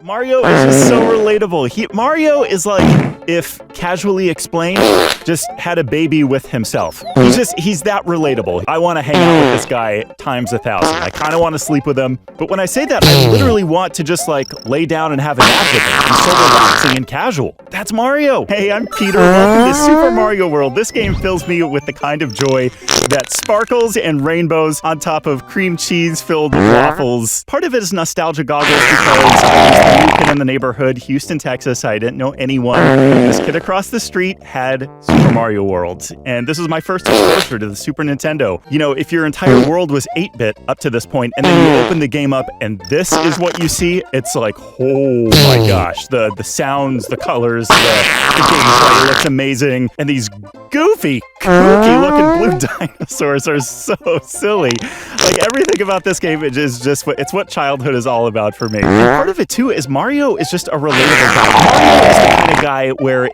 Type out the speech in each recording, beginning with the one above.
Mario is just so relatable. Mario is like if Casually Explained just had a baby with himself. He's that relatable. I want to hang out with this guy times 1,000. I kind of want to sleep with him. But when I say that, I literally want to just like lay down and have a nap with him. He's so relaxing and casual. That's Mario. Hey, I'm Peter. Welcome to Super Mario World. This game fills me with the kind of joy that sparkles and rainbows on top of cream cheese-filled waffles. Part of it is nostalgia goggles because I was the new kid in the neighborhood, Houston, Texas. I didn't know anyone. This kid across the street had Super Mario World, and this was my first exposure to the Super Nintendo. You know, if your entire world was 8-bit up to this point, and then you open the game up, and this is what you see, it's like, oh my gosh, the sounds, the colors, the gameplay looks amazing, and these goofy, kooky-looking blue dinosaurs are so silly. Like, everything about this game is just it's what childhood is all about for me. And part of it, too, is Mario is just a relatable guy. Mario is the kind of guy where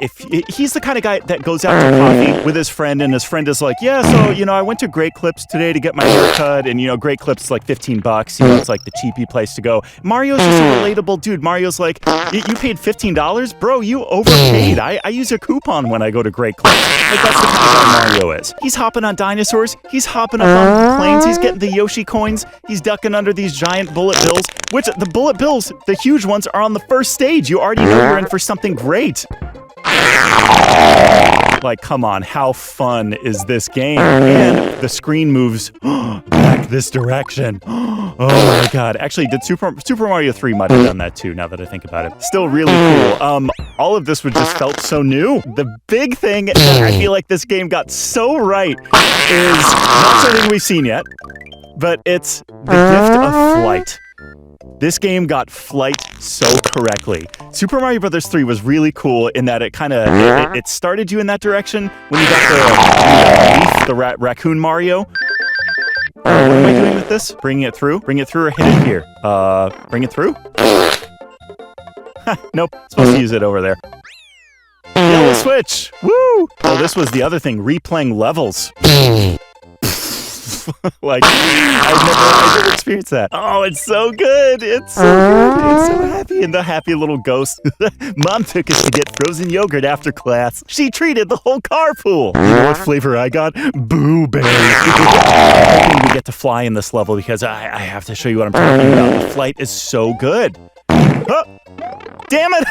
he's the kind of guy that goes out to coffee with his friend, and his friend is like, yeah, so, you know, I went to Great Clips today to get my hair cut, and, you know, Great Clips is like $15. You know, it's like the cheapy place to go. Mario's just a relatable dude. Mario's like, you paid $15? Bro, you overpaid. I use a coupon when I go to Great Clips. Like, that's the kind of guy Mario is. He's hopping on dinosaurs. He's hopping up on planes. He's getting the Yoshi coins. He's ducking under these giant bullet bills, which the bullet bills, the huge ones, are on the first stage. You already know you're in for something great. Like, come on, how fun is this game? And the screen moves back this direction. Oh my god. Actually, did Super Mario 3 might have done that too, now that I think about it. Still really cool. All of this just felt so new. The big thing that I feel like this game got so right is not something we've seen yet, but it's the gift of flight. This game got flight so correctly. Super Mario Bros. 3 was really cool in that it kind of it started you in that direction when you got the raccoon Mario. What am I doing with this? Bringing it through? Bring it through or hit it here? Bring it through? Nope. Supposed to use it over there. Yellow switch! Woo! Oh, this was the other thing. Replaying levels. Like, I've never experienced that. Oh, it's so good. It's so good. It's so happy. And the happy little ghost. Mom took us to get frozen yogurt after class. She treated the whole carpool. You know what flavor I got? Boo berry. I'm hoping we get to fly in this level because I have to show you what I'm talking about. The flight is so good. Oh, damn it!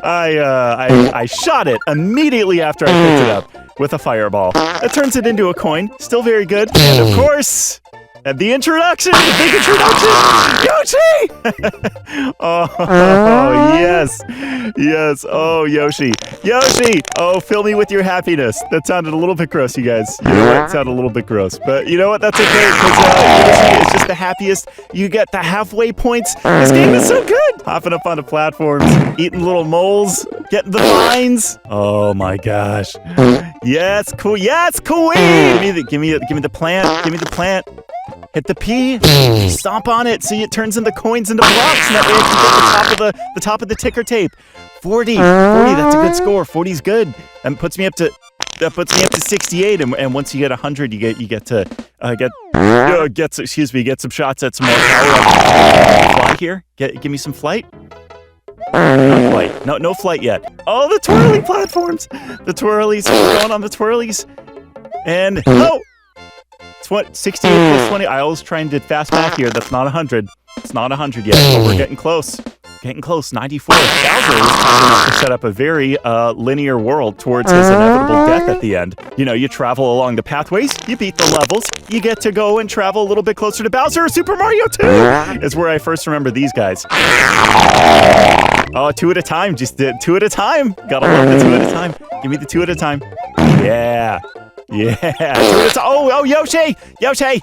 I shot it immediately after I picked it up with a fireball. That turns it into a coin. Still very good. And of course, at the introduction, the big introduction, Yoshi! Oh, yes. Yes. Oh, Yoshi. Yoshi! Oh, fill me with your happiness. That sounded a little bit gross, you guys. You know what? It sounded a little bit gross. But you know what? That's okay, because Yoshi is just the happiest. You get the halfway points. This game is so good! Hopping up onto platforms, eating little moles, getting the vines. Oh my gosh. Yes, cool. Yes, cool. Give me the plant. Give me the plant. Hit the P, stomp on it, see it turns into coins into blocks, and that way I can get the top of the ticker tape. 40, that's a good score. 40's good. That puts me up to 68, and once you get 100, you get to get some shots at some more power. Fly here. Give me some flight. Not flight. No flight yet. Oh, the twirly platforms. The twirlies. We're going on the twirlies. And oh. 68 plus 20. I always try and did fast math here. That's not 100. It's not 100 yet, but we're getting close. Getting close. 94. Bowser is kind enough to set up a very linear world towards his inevitable death at the end. You know, you travel along the pathways, you beat the levels, you get to go and travel a little bit closer to Bowser. Super Mario 2 is where I first remember these guys. Oh, 2 at a time. Just 2 at a time. Gotta love the 2 at a time. Give me the 2 at a time. Yeah. Yeah. 2 at a time. Oh, Yoshi! Yoshi!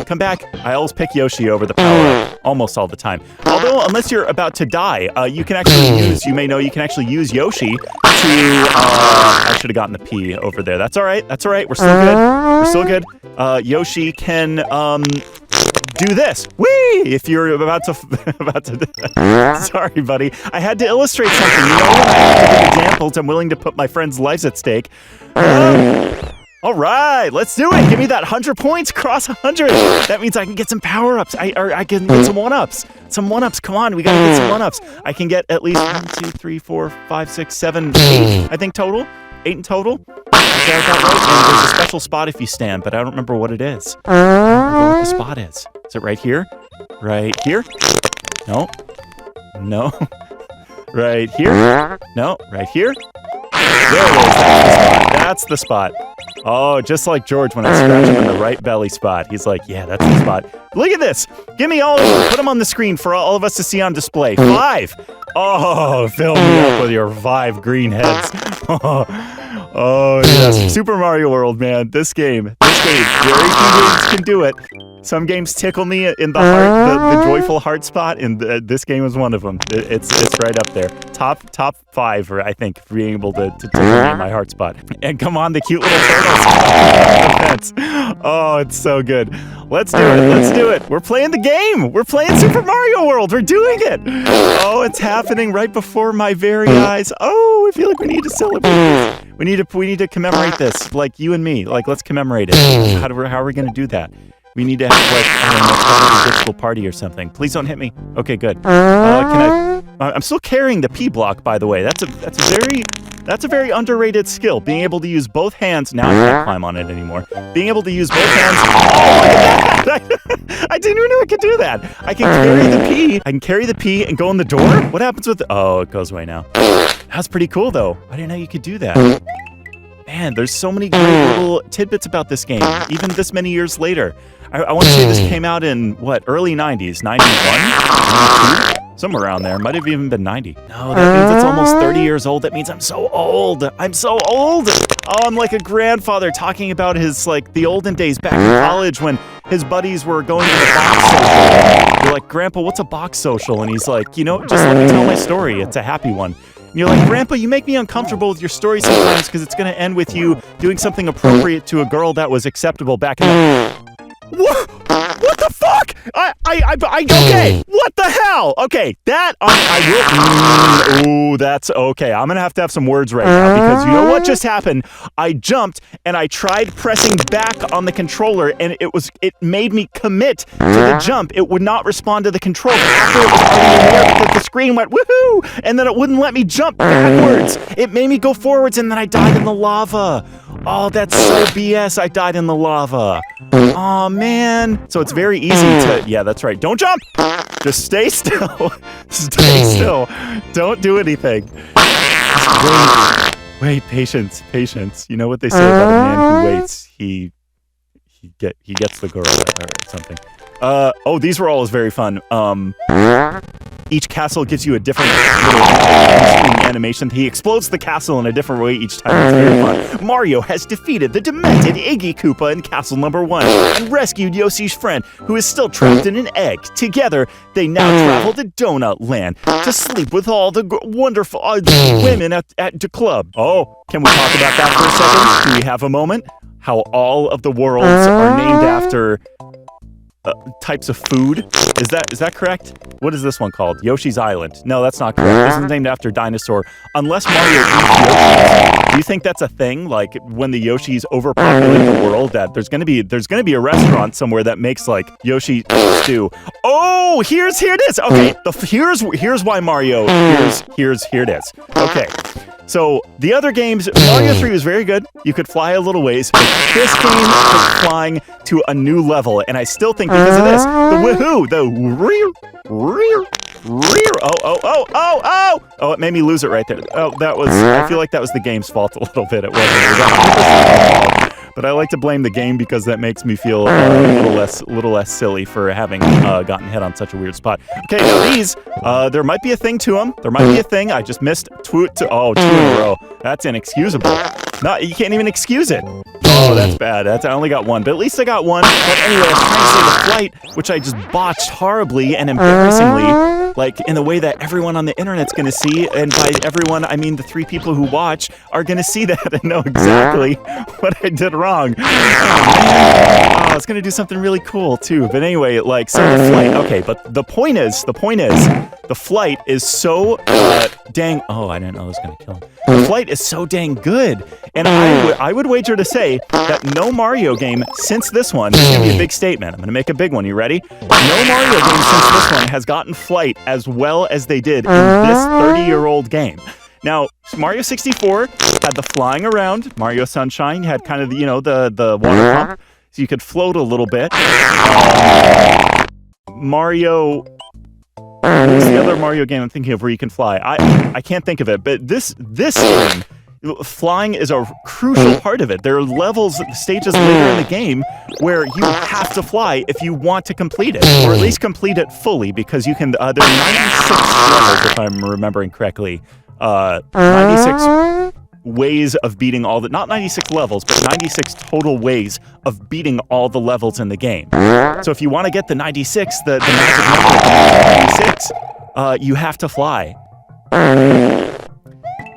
Come back. I always pick Yoshi over the power-up almost all the time. Although, unless you're about to die, you can actually use Yoshi to, I should have gotten the P over there. That's all right. That's all right. We're still good. We're still good. Yoshi can, do this. Whee! If you're about to sorry, buddy. I had to illustrate something. You know, when I have to give examples, I'm willing to put my friends' lives at stake. All right, let's do it. Give me that 100 points, cross 100. That means I can get some power-ups. I can get some one-ups. Some one-ups. Come on, we gotta get some one-ups. I can get at least 1, 2, 3, 4, 5, 6, 7, 8. I think total. 8 in total. Is that right? And there's a special spot if you stand, but I don't remember what it is. I don't remember what the spot is. Is it right here? Right here? No. No. Right here? No. Right here? There it is. That's the spot. Oh, just like George when I scratch him in the right belly spot. He's like, yeah, that's the spot. Look at this. Give me all of them. Put them on the screen for all of us to see on display. 5. Oh, fill me up with your 5 green heads. Oh, yes. Super Mario World, man. This game. Very few games can do it. Some games tickle me in the heart, the joyful heart spot, and this game is one of them. It's right up there. Top 5, I think, for being able to tickle me in my heart spot. And come on, the cute little turtles. Oh, it's so good. Let's do it. We're playing the game. We're playing Super Mario World. We're doing it. Oh, it's happening right before my very eyes. Oh, I feel like we need to celebrate this. We need to commemorate this, like you and me. Like, let's commemorate it. How are we gonna do that? We need to have, like, I don't know, a digital party or something. Please don't hit me. Okay, good. I'm still carrying the P block, by the way. That's a very underrated skill. Being able to use both hands. Now I can't climb on it anymore. Being able to use both hands. Oh, look at that! I didn't even know I could do that. I can carry the P. I can carry the P and go in the door. What happens with? Oh, it goes away now. That's pretty cool, though. I didn't know you could do that. Man, there's so many great little tidbits about this game, even this many years later. I want to say this came out in, what, early 90s? 91? 92? Somewhere around there. Might have even been 90. No, that means it's almost 30 years old. That means I'm so old. I'm so old. Oh, I'm like a grandfather talking about his, like, the olden days back in college when his buddies were going to the box social. You're like, Grandpa, what's a box social? And he's like, you know, just let me tell my story. It's a happy one. And you're like, Grandpa, you make me uncomfortable with your story sometimes because it's going to end with you doing something appropriate to a girl that was acceptable back in the... What the fuck? Okay. What the hell? Okay, that I will. Ooh, that's okay. I'm gonna have to have some words right now because you know what just happened? I jumped and I tried pressing back on the controller and it made me commit to the jump. It would not respond to the controller after it was already in the air because the screen went woohoo, and then it wouldn't let me jump backwards. It made me go forwards and then I died in the lava. Oh, that's so BS. I died in the lava. Oh man. So it's very easy to, yeah, that's right. Don't jump. Just stay still. Stay still. Don't do anything. Wait, patience. You know what they say about a man who waits? He gets the girl or something. Oh, these were always very fun. Each castle gives you a different little animation. He explodes the castle in a different way each time. It's very fun. Mario has defeated the demented Iggy Koopa in Castle Number 1 and rescued Yoshi's friend, who is still trapped in an egg. Together, they now travel to Donut Land to sleep with all the wonderful women at the club. Oh, can we talk about that for a second? Do we have a moment? How all of the worlds are named after... types of food. Is that correct? What is this one called? Yoshi's Island. No, that's not correct. This is named after a dinosaur. Unless Mario eats Yoshis. Do you think that's a thing? Like when the Yoshis overpopulate the world, that there's gonna be a restaurant somewhere that makes like Yoshi stew. Oh, here it is. Okay, here's why Mario. Here it is. Okay. So, the other games, Mario 3 was very good. You could fly a little ways. But this game was flying to a new level. And I still think because of this, the woohoo, the rear. Oh, it made me lose it right there. Oh, I feel like that was the game's fault a little bit. It wasn't. But I like to blame the game because that makes me feel a little less silly for having gotten hit on such a weird spot. Okay, now these, there might be a thing to them. There might be a thing. I just missed two in a row. That's inexcusable. No, you can't even excuse it. Oh, that's bad. I only got one, but at least I got one. But anyway, I was trying to say the flight, which I just botched horribly and embarrassingly, like in the way that everyone on the internet's gonna see, and by everyone, I mean the 3 people who watch are gonna see that and know exactly what I did wrong. Oh, man. Oh, I was gonna do something really cool too. But anyway, like, so the flight, okay, but the point is, the flight is so, dang, oh, I didn't know I was gonna kill him. The flight is so dang good. And I would wager to say that no Mario game since this one, this is going to be a big statement. I'm going to make a big one. You ready? No Mario game since this one has gotten flight as well as they did in this 30-year-old game. Now, Mario 64 had the flying around. Mario Sunshine had kind of, the water pump, so you could float a little bit. Mario... What's the other Mario game I'm thinking of where you can fly? I can't think of it, but this game, flying is a crucial part of it. There are levels, stages later in the game where you have to fly if you want to complete it, or at least complete it fully, because you can. There are 96 levels, if I'm remembering correctly. 96 ways of beating all the, not 96 levels, but 96 total ways of beating all the levels in the game. So if you want to get the 96, the magic number 96, you have to fly.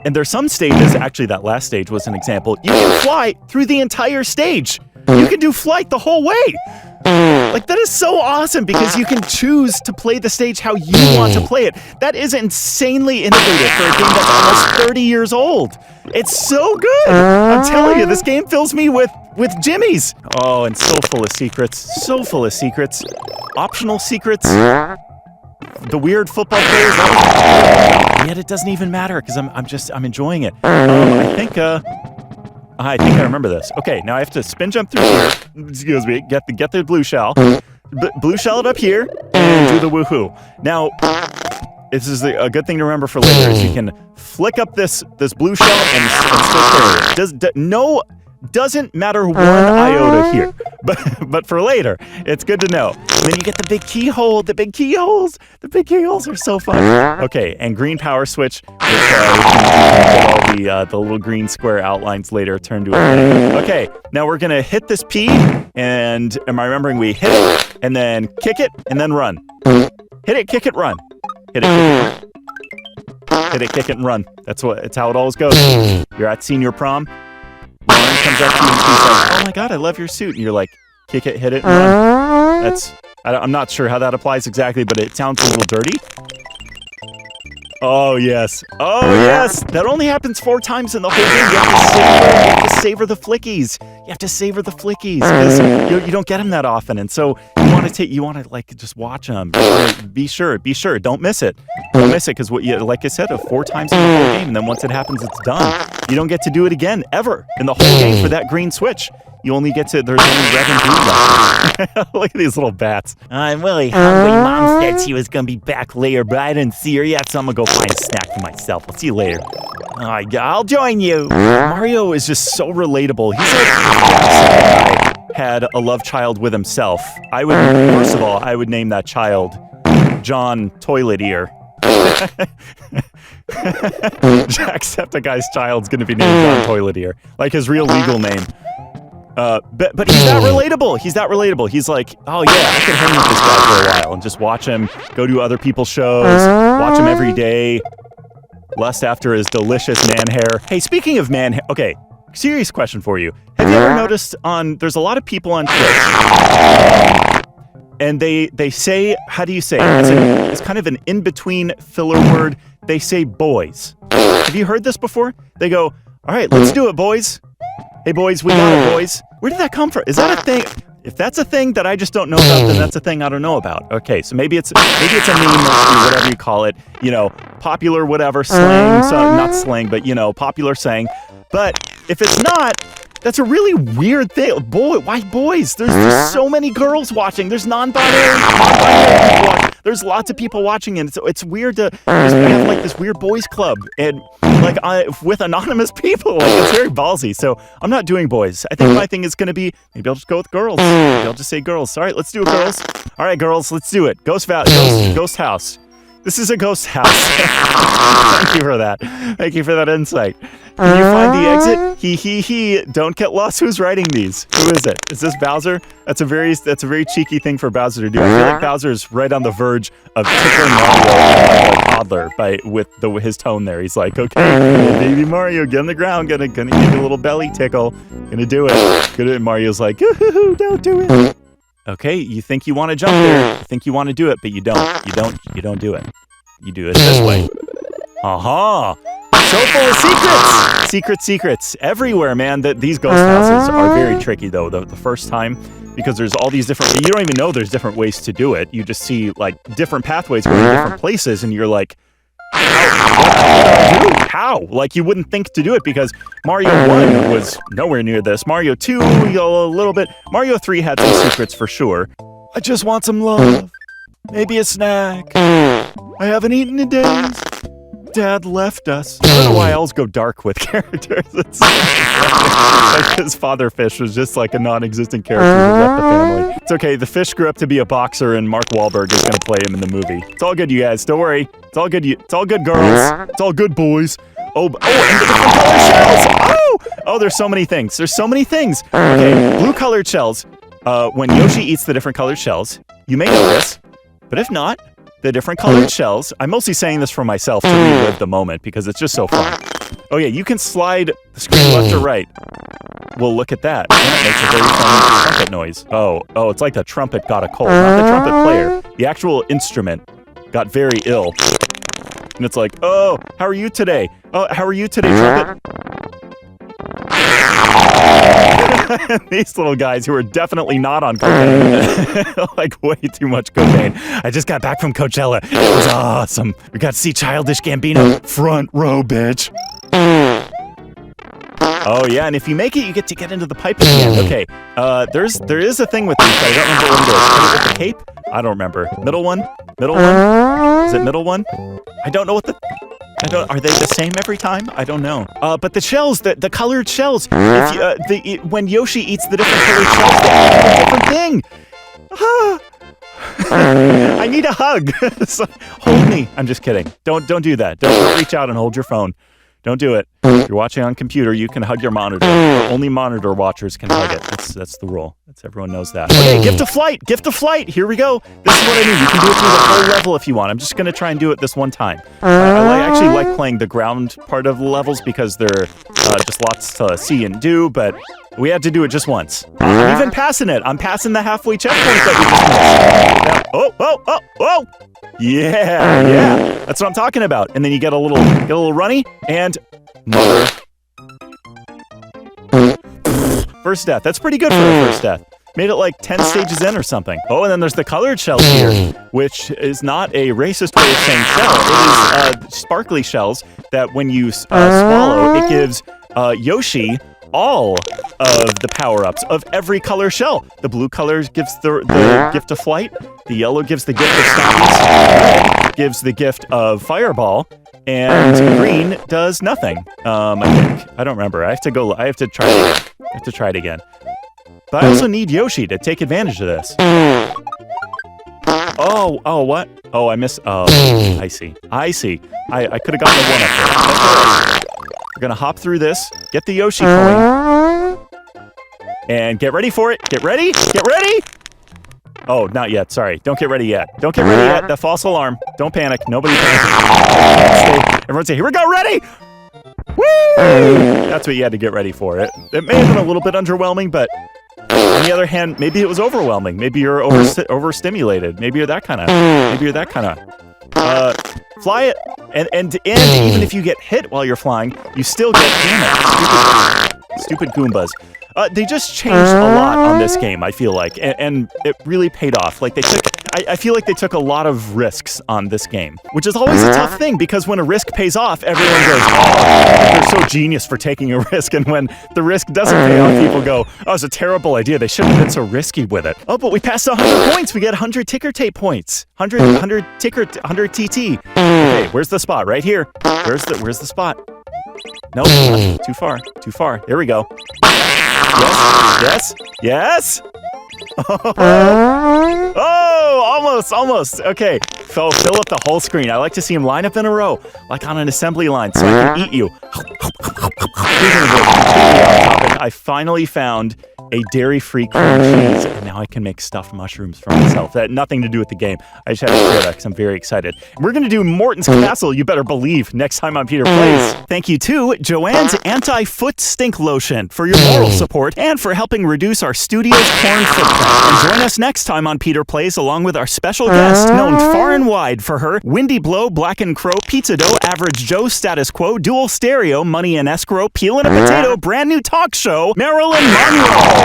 And there's some stages, actually that last stage was an example, you can fly through the entire stage. You can do flight the whole way. Like, that is so awesome because you can choose to play the stage how you want to play it. That is insanely innovative for a game that's almost 30 years old. It's so good. I'm telling you, this game fills me with jimmies. Oh, and so full of secrets. So full of secrets. Optional secrets. The weird football players. And yet it doesn't even matter because I'm enjoying it. I think I remember this. Okay, now I have to spin jump through here. Excuse me. Get the blue shell. Blue shell it up here and do the woohoo. Now, this is a good thing to remember for later. Is you can flick up this blue shell and still carry it. Doesn't matter one iota here, but for later, it's good to know. And then you get the big keyhole. The big keyholes are so fun. Okay, and green power switch, which get all the little green square outlines later turn to a. Okay, now we're gonna hit this P, and am I remembering we hit it and then kick it and then run? Hit it, kick it, run. Hit it, kick it, run. Hit it, kick it, and run. It's how it always goes. You're at senior prom. Lauren comes up to you and she's like, "Oh my god, I love your suit." And you're like, "Kick it, hit it, and run." I'm not sure how that applies exactly, but it sounds a little dirty. Oh yes, that only happens 4 times in the whole game. You have to savor the flickies. You have to savor the flickies because you don't get them that often, and so you want to like just watch them. Be sure, don't miss it. Don't miss it because like I said, 4 times in the whole game, and then once it happens, it's done. You don't get to do it again ever in the whole game for that green switch. You only get to, there's only red and blue left. Look at these little bats. I'm really hungry. Mom said she was going to be back later, but I didn't see her yet, so I'm going to go find a snack for myself. I'll see you later. I'll join you. Mario is just so relatable. He's like if I had a love child with himself. First of all, I would name that child John Toilet Ear. Jacksepticeye's child's going to be named John Toilet Ear. Like his real legal name. But he's that relatable. He's like, oh yeah, I could hang with this guy for a while and just watch him go to other people's shows, watch him every day, lust after his delicious man hair. Hey, speaking of man hair, okay, serious question for you. Have you ever noticed there's a lot of people on Twitch, and they say, how do you say it? It's kind of an in-between filler word. They say boys. Have you heard this before? They go, all right, let's do it, boys. Hey, boys, we got it, boys. Where did that come from? Is that a thing? If that's a thing that I just don't know about, then that's a thing I don't know about. Okay, so maybe it's a meme or whatever you call it. Popular whatever, slang. So not slang, but, popular saying. But if it's not, that's a really weird thing. Why boys? There's so many girls watching. There's non-binary people watching. There's lots of people watching, and it's weird to have like this weird boys club and like with anonymous people. Like, it's very ballsy. So I'm not doing boys. I think my thing is going to be maybe I'll just go with girls. Maybe I'll just say girls. All right, let's do it, girls. All right, girls, let's do it. Ghost house. This is a ghost house. Thank you for that. Thank you for that insight. Can you find the exit? He. Don't get lost. Who's writing these? Who is it? Is this Bowser? That's a very cheeky thing for Bowser to do. I feel like Bowser's right on the verge of tickling Mario like a toddler with his tone there. He's like, okay, baby Mario, get on the ground. Gonna give you a little belly tickle. Gonna do it. And Mario's like, don't do it. Okay, you think you want to jump there. You think you want to do it, but you don't. You don't do it. You do it this way. Aha! so full of secrets. Secrets everywhere, man. These ghost houses are very tricky, though, the first time, because there's all these different... You don't even know there's different ways to do it. You just see, like, different pathways going to different places, and you're like, how? Like, you wouldn't think to do it, because Mario 1 was nowhere near this. Mario 2, a little bit. Mario 3 had some secrets for sure. I just want some love. Maybe a snack. I haven't eaten in days. Dad left us. I don't know why I always go dark with characters. It's like his father Fish was just like a non-existent character who left the family. It's okay, the fish grew up to be a boxer and Mark Wahlberg is gonna play him in the movie. It's all good, you guys. Don't worry. It's all good, it's all good, girls. It's all good, boys. Oh, and the different color shells! Oh, there's so many things. There's so many things. Okay, blue colored shells. When Yoshi eats the different colored shells, you may know this, but if not, the different colored shells. I'm mostly saying this for myself to relive the moment because it's just so fun. Oh yeah, you can slide the screen left or right. Well, look at that. And it makes a very funny trumpet noise. Oh, it's like the trumpet got a cold. Not the trumpet player. The actual instrument got very ill. And it's like, oh, how are you today? Oh, how are you today, trumpet? These little guys who are definitely not on cocaine. Like, way too much cocaine. I just got back from Coachella. It was awesome. We got to see Childish Gambino. Front row, bitch. Oh, yeah, and if you make it, you get to get into the pipe at the end. Okay, there is a thing with these, but I don't remember what it is. Can it with the cape? I don't remember. Middle one? Middle one? Is it middle one? I don't know what the... Are they the same every time? I don't know. But the shells, the colored shells, if when Yoshi eats the different colored shells, they have a different thing. I need a hug. So, hold me. I'm just kidding. Don't do that. Don't reach out and hold your phone. Don't do it. If you're watching on computer, you can hug your monitor. Only monitor watchers can hug it. That's the rule. Everyone knows that. Okay, gift of flight. Gift of flight. Here we go. This is what I mean. You can do it through the whole level if you want. I'm just going to try and do it this one time. I actually like playing the ground part of the levels because there are just lots to see and do, but we had to do it just once. I'm even passing it. I'm passing the halfway checkpoint that we just missed. Oh. Yeah. That's what I'm talking about. And then you get a little runny and mother. First death. That's pretty good for a first death. Made it like 10 stages in or something. Oh, and then there's the colored shells here, which is not a racist way of saying shell. It is sparkly shells that when you swallow, it gives Yoshi all of the power-ups of every color shell. The blue color gives the gift of flight. The yellow gives the gift of stompies. Red gives the gift of fireball. And green does nothing. I think. I don't remember. I have to try it again. I have to try it again. But I also need Yoshi to take advantage of this. Oh, what? Oh, I missed. Oh, I see. I could have gotten the one up there. That's all right. We're gonna hop through this, get the Yoshi coin, and get ready for it. Get ready? Get ready? Oh, not yet. Sorry. Don't get ready yet. Don't get ready yet. The false alarm. Don't panic. Nobody panic. Everyone say, here we go. Ready? Woo! That's what you had to get ready for. It may have been a little bit underwhelming, but on the other hand, maybe it was overwhelming. Maybe you're overstimulated. Maybe you're that kind of. Fly it, and even if you get hit while you're flying, you still get damage. Stupid Goombas. They just changed a lot on this game, I feel like, and it really paid off. Like I feel like they took a lot of risks on this game, which is always a tough thing because when a risk pays off, everyone goes, oh, you're so genius for taking a risk. And when the risk doesn't pay off, people go, oh, it's a terrible idea. They shouldn't have been so risky with it. Oh, but we passed 100 points. We get 100 ticker tape points. 100 TT. Okay, where's the spot? Right here. Where's the spot? Nope, too far. There we go. Yes. Oh, almost. Okay, fill up the whole screen. I like to see them line up in a row, like on an assembly line, so I can eat you. I finally found a dairy-free cream cheese, and now I can make stuffed mushrooms for myself. That had nothing to do with the game. I just had to share that because I'm very excited. We're going to do Morton's Castle, you better believe, next time on Peter Plays. Thank you to Joanne's Anti-Foot Stink Lotion for your moral support and for helping reduce our studio's porn footprint. And join us next time on Peter Plays along with our special guest, known far and wide for her Windy Blow, Black and Crow, Pizza Dough, Average Joe, Status Quo, Dual Stereo, Money and Escrow, Peel and a Potato, brand new talk show, Marilyn Monroe.